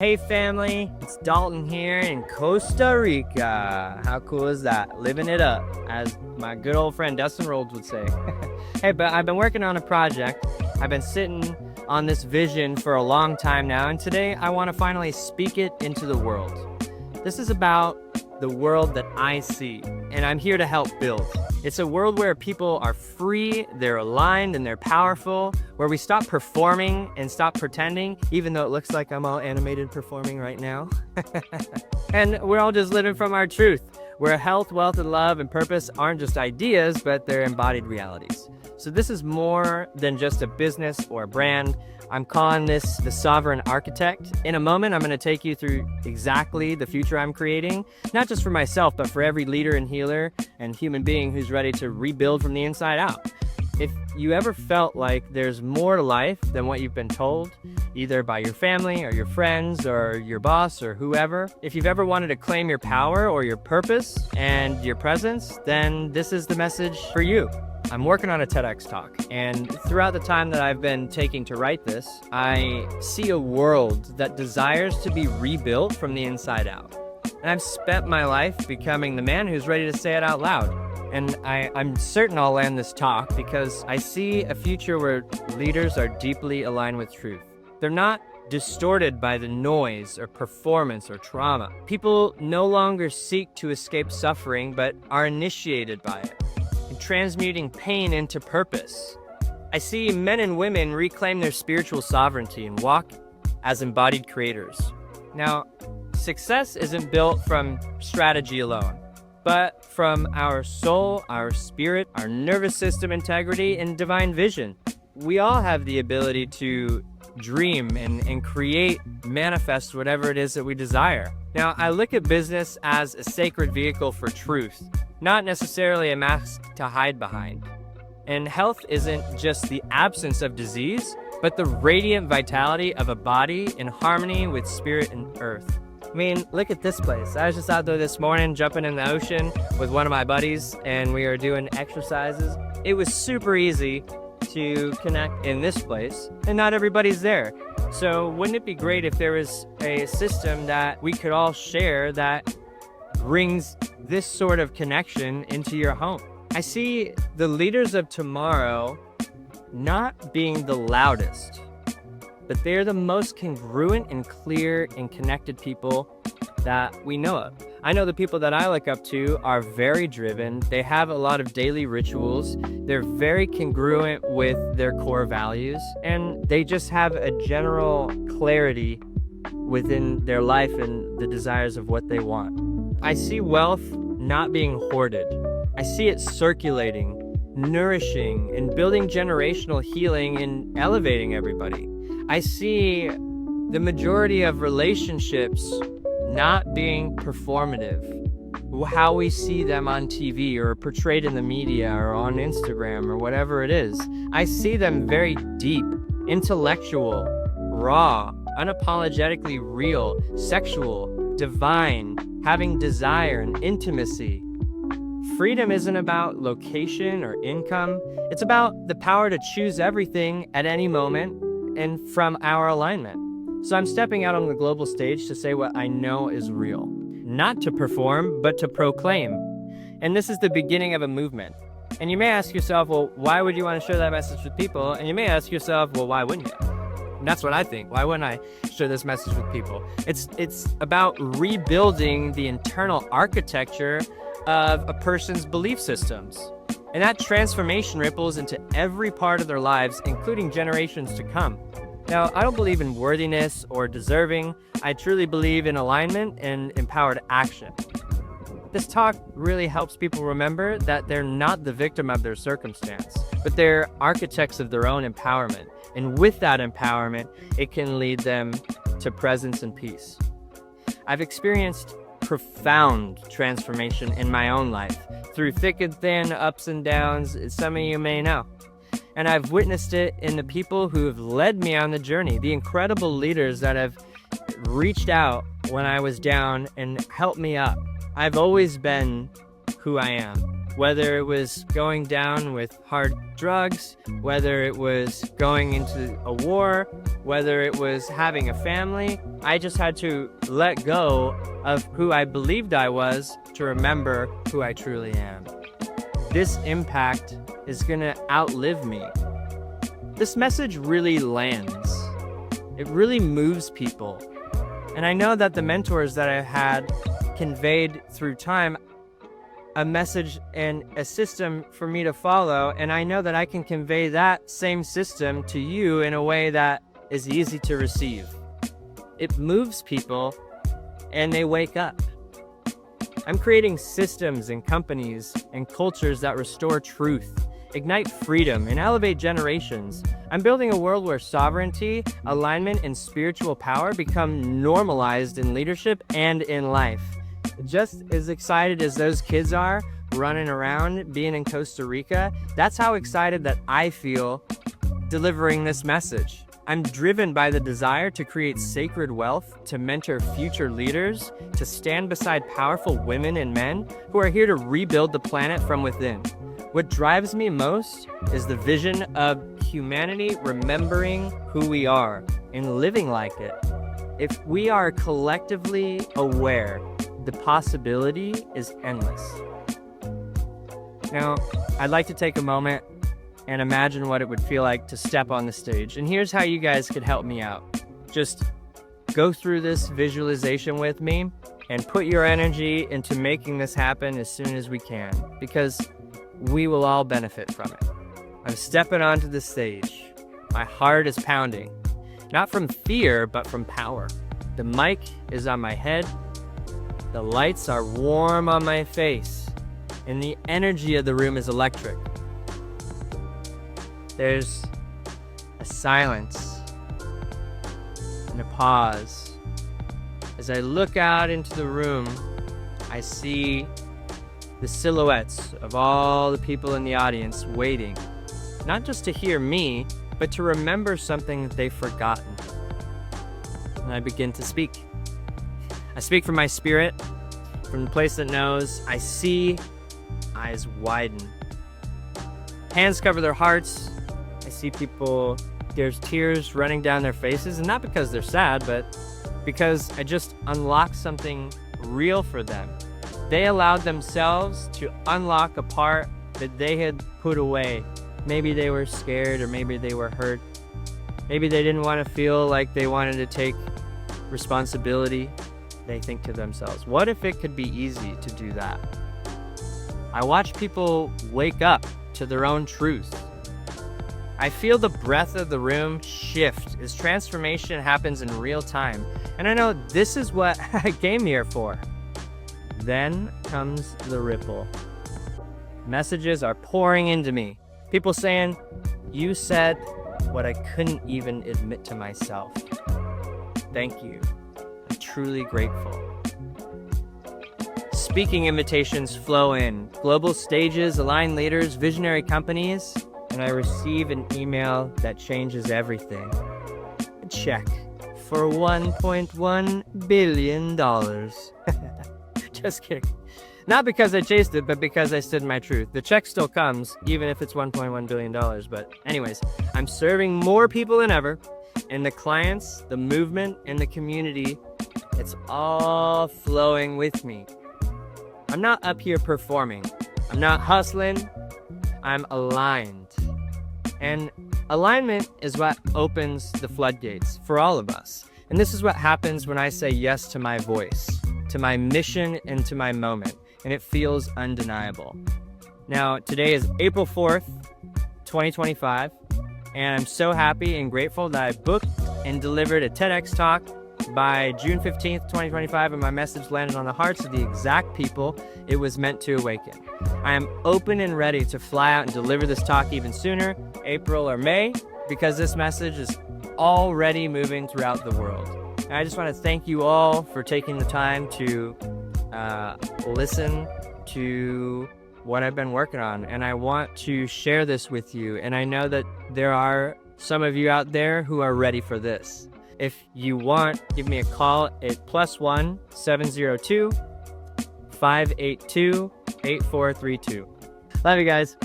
Hey family, it's Dalton here in Costa Rica. How cool is that? Living it up, as my good old friend Dustin Rhodes would say. Hey, but I've been working on a project. I've been sitting on this vision for a long time now, and today I want to finally speak it into the world. This is about the world that I see, and I'm here to help build. It's a world where people are free, they're aligned, and they're powerful, where we stop performing and stop pretending, even though it looks like I'm all animated performing right now. And we're all just living from our truth, where health, wealth, and love and purpose aren't just ideas, but they're embodied realities. So this is more than just a business or a brand. I'm calling this the Sovereign Architect. In a moment, I'm going to take you through exactly the future I'm creating, not just for myself, but for every leader and healer and human being who's ready to rebuild from the inside out. If you ever felt like there's more to life than what you've been told, either by your family or your friends or your boss or whoever, if you've ever wanted to claim your power or your purpose and your presence, then this is the message for you. I'm working on a TEDx talk, and throughout the time that I've been taking to write this, I see a world that desires to be rebuilt from the inside out. And I've spent my life becoming the man who's ready to say it out loud. And I'm certain I'll land this talk because I see a future where leaders are deeply aligned with truth. They're not distorted by the noise or performance or trauma. People no longer seek to escape suffering, but are initiated by it, transmuting pain into purpose. I see men and women reclaim their spiritual sovereignty and walk as embodied creators. Now, success isn't built from strategy alone, but from our soul, our spirit, our nervous system integrity, and divine vision. We all have the ability to dream and create, manifest whatever it is that we desire. Now, I look at business as a sacred vehicle for truth, not necessarily a mask to hide behind. And health isn't just the absence of disease, but the radiant vitality of a body in harmony with spirit and earth. I mean, look at this place. I was just out there this morning jumping in the ocean with one of my buddies, and we were doing exercises. It was super easy to connect in this place, and not everybody's there. So wouldn't it be great if there was a system that we could all share that brings this sort of connection into your home? I see the leaders of tomorrow not being the loudest, but they're the most congruent and clear and connected people that we know of. I know the people that I look up to are very driven. They have a lot of daily rituals. They're very congruent with their core values, and they just have a general clarity within their life and the desires of what they want. I see wealth not being hoarded. I see it circulating, nourishing, and building generational healing and elevating everybody. I see the majority of relationships not being performative, how we see them on TV or portrayed in the media or on Instagram or whatever it is. I see them very deep, intellectual, raw, unapologetically real, sexual, divine, having desire and intimacy. Freedom isn't about location or income. It's about the power to choose everything at any moment and from our alignment. So I'm stepping out on the global stage to say what I know is real, not to perform, but to proclaim. And this is the beginning of a movement. And you may ask yourself, well, why would you want to share that message with people? And you may ask yourself, well, why wouldn't you? And that's what I think. Why wouldn't I share this message with people? It's about rebuilding the internal architecture of a person's belief systems. And that transformation ripples into every part of their lives, including generations to come. Now, I don't believe in worthiness or deserving. I truly believe in alignment and empowered action. This talk really helps people remember that they're not the victim of their circumstance, but they're architects of their own empowerment. And with that empowerment, it can lead them to presence and peace. I've experienced profound transformation in my own life through thick and thin, ups and downs, as some of you may know. And I've witnessed it in the people who have led me on the journey, the incredible leaders that have reached out when I was down and helped me up. I've always been who I am. Whether it was going down with hard drugs, whether it was going into a war, whether it was having a family, I just had to let go of who I believed I was to remember who I truly am. This impact is gonna outlive me. This message really lands. It really moves people. And I know that the mentors that I've had conveyed through time a message and a system for me to follow, and I know that I can convey that same system to you in a way that is easy to receive. It moves people and they wake up. I'm creating systems and companies and cultures that restore truth, ignite freedom, and elevate generations. I'm building a world where sovereignty, alignment, and spiritual power become normalized in leadership and in life. Just as excited as those kids are running around being in Costa Rica, that's how excited that I feel delivering this message. I'm driven by the desire to create sacred wealth, to mentor future leaders, to stand beside powerful women and men who are here to rebuild the planet from within. What drives me most is the vision of humanity remembering who we are and living like it. If we are collectively aware, the possibility is endless. Now, I'd like to take a moment and imagine what it would feel like to step on the stage. And here's how you guys could help me out. Just go through this visualization with me and put your energy into making this happen as soon as we can, because we will all benefit from it. I'm stepping onto the stage. My heart is pounding, not from fear, but from power. The mic is on my head. The lights are warm on my face, and the energy of the room is electric. There's a silence and a pause. As I look out into the room, I see the silhouettes of all the people in the audience waiting, not just to hear me, but to remember something that they've forgotten. And I begin to speak. I speak from my spirit, from the place that knows. I see, eyes widen. Hands cover their hearts. I see people, there's tears running down their faces, and not because they're sad, but because I just unlocked something real for them. They allowed themselves to unlock a part that they had put away. Maybe they were scared, or maybe they were hurt. Maybe they didn't want to feel like they wanted to take responsibility. They think to themselves, what if it could be easy to do that? I watch people wake up to their own truth. I feel the breath of the room shift as transformation happens in real time. And I know this is what I came here for. Then comes the ripple. Messages are pouring into me. People saying, you said what I couldn't even admit to myself. Thank you. I'm truly grateful. Speaking invitations flow in. Global stages, aligned leaders, visionary companies, and I receive an email that changes everything. A check for $1.1 billion. Just kidding. Not because I chased it, but because I stood in my truth. The check still comes, even if it's $1.1 billion. But anyways, I'm serving more people than ever. And the clients, the movement, and the community, it's all flowing with me. I'm not up here performing. I'm not hustling. I'm aligned. And alignment is what opens the floodgates for all of us. And this is what happens when I say yes to my voice, to my mission, and to my moment. And it feels undeniable. Now, today is April 4th, 2025, and I'm so happy and grateful that I booked and delivered a TEDx talk by June 15th, 2025, and my message landed on the hearts of the exact people it was meant to awaken. I am open and ready to fly out and deliver this talk even sooner, April or May, because this message is already moving throughout the world. And I just want to thank you all for taking the time to listen to what I've been working on, and I want to share this with you. And I know that there are some of you out there who are ready for this. If you want, give me a call at +1 702 582 8432. Love you guys.